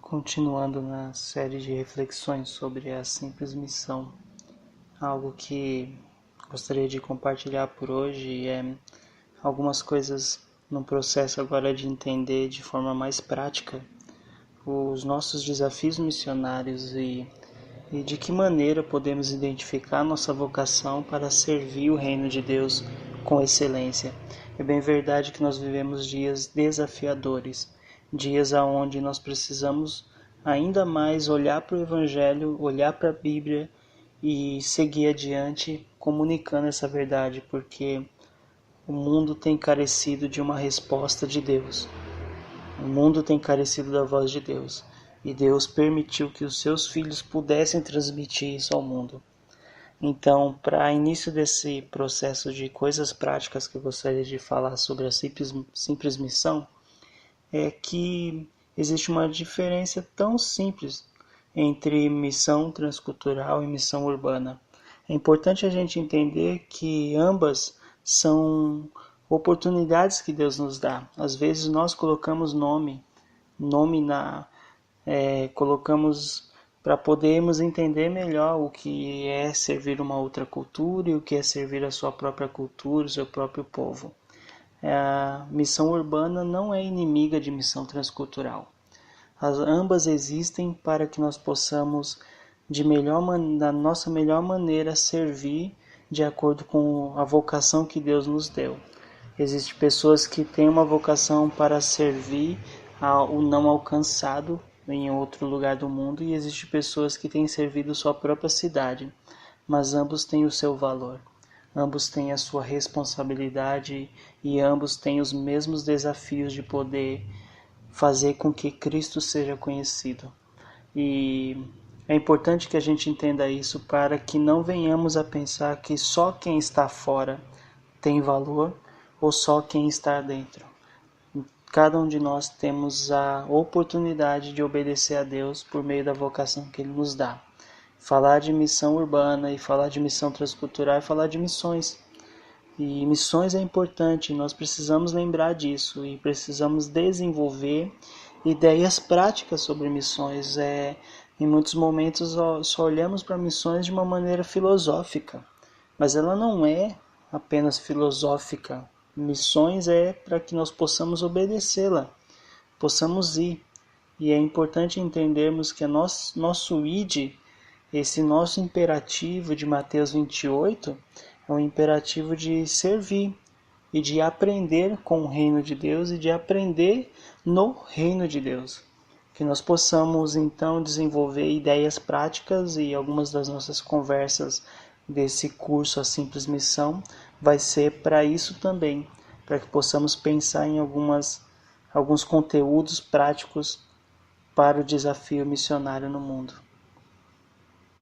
Continuando na série de reflexões sobre a simples missão, algo que gostaria de compartilhar por hoje é algumas coisas no processo agora de entender de forma mais prática os nossos desafios missionários e de que maneira podemos identificar nossa vocação para servir o reino de Deus com excelência. É bem verdade que nós vivemos dias desafiadores, dias onde nós precisamos ainda mais olhar para o Evangelho, olhar para a Bíblia e seguir adiante comunicando essa verdade, porque o mundo tem carecido de uma resposta de Deus. O mundo tem carecido da voz de Deus. E Deus permitiu que os seus filhos pudessem transmitir isso ao mundo. Então, para início desse processo de coisas práticas que eu gostaria de falar sobre a simples missão, é que existe uma diferença tão simples entre missão transcultural e missão urbana. É importante a gente entender que ambas são oportunidades que Deus nos dá. Às vezes nós colocamos nome colocamos para podermos entender melhor o que é servir uma outra cultura e o que é servir a sua própria cultura, o seu próprio povo. A missão urbana não é inimiga de missão transcultural. Ambas existem para que nós possamos, da nossa melhor maneira, servir de acordo com a vocação que Deus nos deu. Existem pessoas que têm uma vocação para servir ao não alcançado em outro lugar do mundo, e existem pessoas que têm servido sua própria cidade, mas ambos têm o seu valor. Ambos têm a sua responsabilidade e ambos têm os mesmos desafios de poder fazer com que Cristo seja conhecido. E é importante que a gente entenda isso para que não venhamos a pensar que só quem está fora tem valor ou só quem está dentro. Cada um de nós temos a oportunidade de obedecer a Deus por meio da vocação que Ele nos dá. Falar de missão urbana e falar de missão transcultural é falar de missões. E missões é importante, nós precisamos lembrar disso e precisamos desenvolver ideias práticas sobre missões. Em muitos momentos só olhamos para missões de uma maneira filosófica, mas ela não é apenas filosófica. Missões é para que nós possamos obedecê-la, possamos ir. E é importante entendermos que nosso id, esse nosso imperativo de Mateus 28, é um imperativo de servir e de aprender com o reino de Deus e de aprender no reino de Deus. Que nós possamos então desenvolver ideias práticas, e algumas das nossas conversas desse curso A Simples Missão vai ser para isso também, para que possamos pensar em alguns conteúdos práticos para o desafio missionário no mundo.